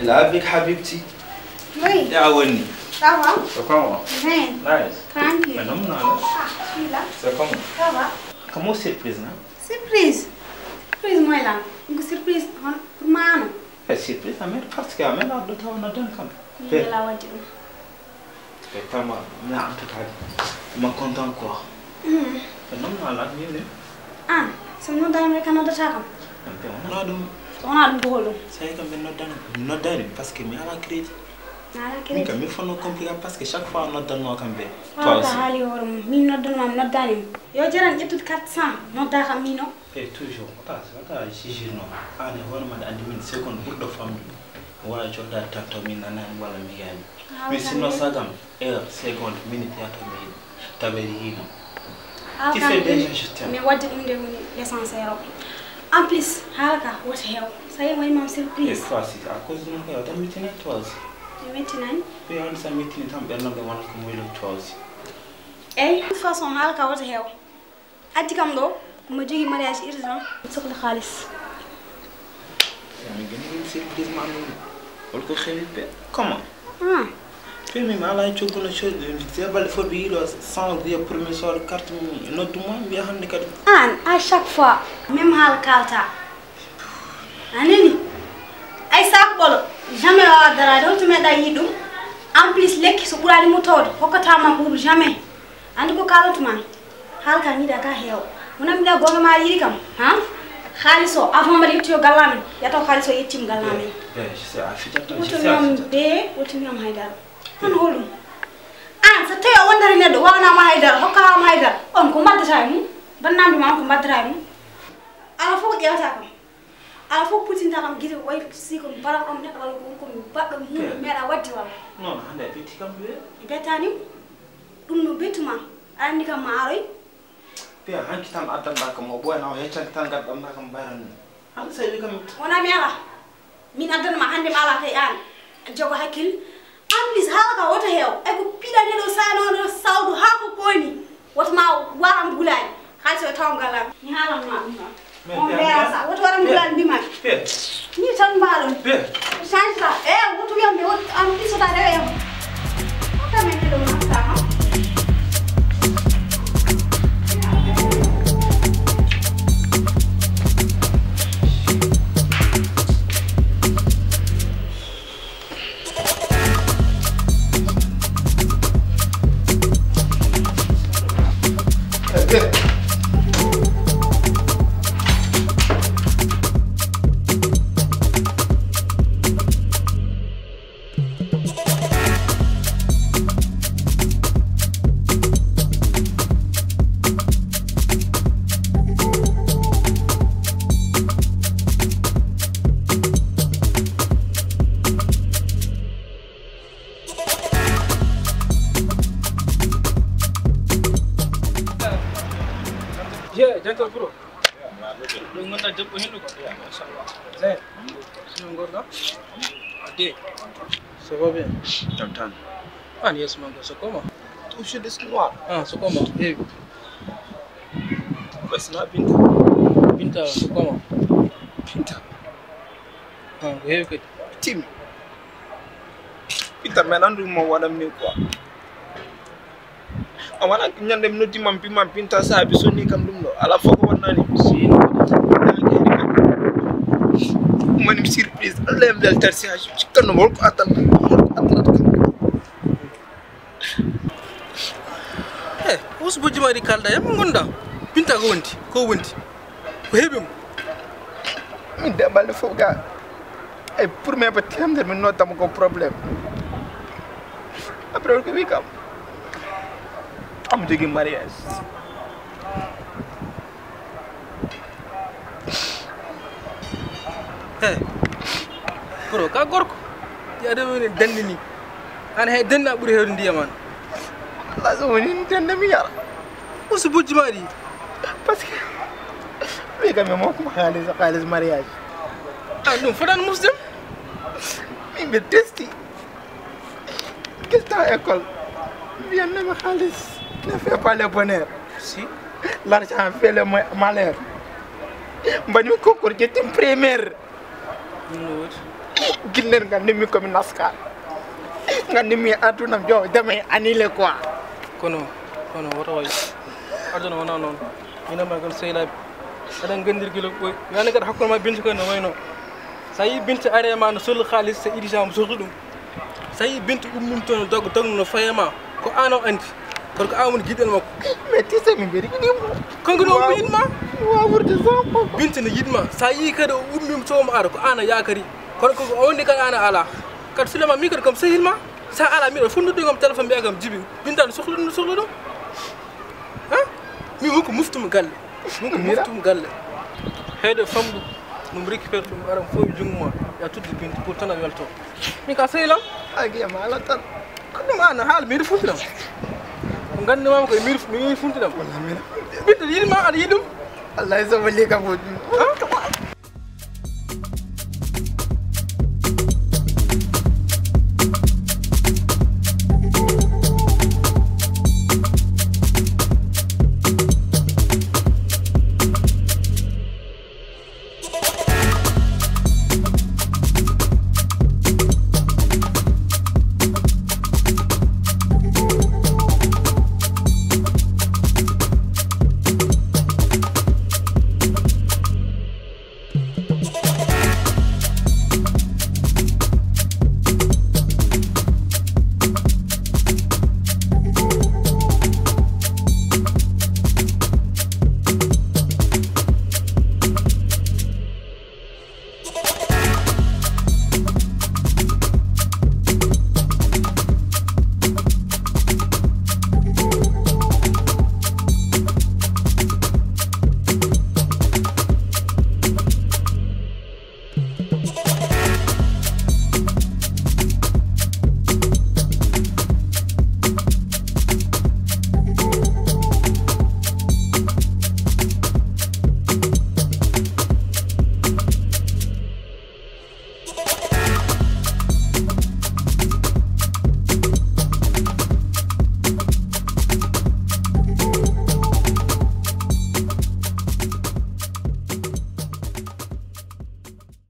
لا بك حبيبتي. Oui. يا وني. Ça va? C'est comment? Bien. Nice. Tranquille. Mais non, non. Ah, je suis là. C'est comment? Ça va? Comment surprise, non? Surprise. Surprise moi là. Une surprise pour moi non. Surprise, mais parce que mais là, d'autres on a donné comme. Je la wadi. C'est pas mal. Mais en tout cas, je suis content quoi. Mais non, non, là, mieux. Ah, c'est nous dans le canal de Chakam. On a donc. On a le bolo. C'est comme nous donne parce que mais à la crédit. À la crédit. Mais il faut nous compliquer parce que chaque fois on donne nous comme bien. Toi aussi. Ah, mi no donne ma no dani. Yo jaran etude 400 no da xam mi no. Et toujours. Attends, si je non. Ah, ne voilà ma andi min seconde pour de femme. Wala joda tanto min nana wala mi gani. Mais sinon ça gam seconde minute ya to mi taberi hino. Tu sais déjà je t'aime. Mais wadi inde woni l'essentiel. En plus, halaka what hell? Ça y est, moi même surprise. Et toi si à cause de mon gars, t'as meeting toi aussi. Meeting? Oui, on s'est meeting tam berna be wana ko moy toi aussi. Eh, de toute façon halaka what hell? Ati kam do, ma jogi mariage urgent, soxla xaliss. Ya mi gëna surprise ma am. Wol ko xewi pe. Comment? Ah. Femi ma la ci gëna chose de bal fo bi lo sans vie premier soir carte mi no du mo bi xamni kat. Ah, à chaque fois, même halaka. Anani? Ay sak bolo, jamais wa dara do to me da yidum. En plus lekki so burali mu tawde, hokata ma buru jamais. Andi ko kalantuma. Halka ni da ka heew. Mona mi da gonga ma yiri kam, ha? Khaliso avant ma yitto galami, yato khaliso yittim galami. Je sais afita to. Woto ñom be, woto ñom haydar. On holum. An sa tayo wondare neddo wana ma haydar, hokka ma haydar. On ko mbaddata mu, bannambi ma ko mbaddata mu. Ala fo ko jewata kam. Ala fo putinta kam gite way si ko baram am ne wala ko baddo mu mera waddi wala. Non, hande beti kam be. Betani dum no betuma. Andi kam maaroy. Pia hanki tan adanda kam o boy na o heccan tan gaddam na kam bayran. Han sey kam Wona mi ala. Min adana ma hande ma ala kay an. Jogo hakkil. En plus halaka wota heew. E ko pilane do sano do sawdu ha ko koni. Wota ma waram gulani. Khalso taw galam. Ni halam ma dum. On verra ça. Wota waram gulani bima. Pia. Ni tan balon. Pia. Change ça. Woto yambe wot am bisota rewe. Wota men do ma sa ha. Jangan bro. Dengan aja punya lu kok ya, masyaallah. Zai. Sino ngorga? Ade. Ça va bien? Tantan. Ah, ni est-ce que ça comment? Touche de noir. Ah, ça comment? Eh. Bas na binta. Binta, ça comment? Binta. Ah, eh que Tim. Binta menandu mo wadam ni quoi. Awana nyande mnoti mampi mampinta sa biso ni kam dum do ala foko wonnani si mani surprise Allah am dal tarsi ha ci kan mo ko atan us bo jima di kalda yam gonda pinta ko wonti ko hebe mo min de bal fo ga ay pour me petit am der min notam ko problème après ko wi kam am jogi mariage bro ka gorko ya de men dandini an hay danna buri hewde ndiyaman Allah so woni danda mi yara usu bujji mari parce que wi kam mo ko xaalis mariage ah non fadan muslim mi be testi Qu'est-ce école? Bien ne me xaalis ne fait pas le bonheur. Si. L'argent fait le malheur. Mbani concours j'étais première. Ginnen nga nimi comme naskar. Nga nimi aduna jo damay annulé quoi. Kono wata way. Aduna wana non. Ina ma gam sey la adan gandir gilo boy. Yani kat hakkol ma bintu ko no wayno. Sayi bintu arema no sul khalis sa idisam soxudum. Sayi bintu ummum ton dog no fayama ko ano andi. Ko amul gidel mako. Mais tu sais mi beri ni mo. Kangu no yidma. Wa wurde zampo. Bintu ne yidma. Sayi kada ummum tom ar ko ana yakari. Ko on ka ana ala. Kat sulema mi kam sehilma. Sa ala mi fundu ngam telephone bi agam jibi. Bintan soxlu do. Ha? Mi ko muftum galle. Muftum galle. Hede famdu num récupère dum aram fo jungma ya tuddi bintu pour tan welto. Mi ka sehilam. Agi ma ala tan. Ko dum ana hal mi funtilam. Ngande mama ko mi funtilam. Wallahi mi. Bintu yidma ad yidum. Allah ya zama leka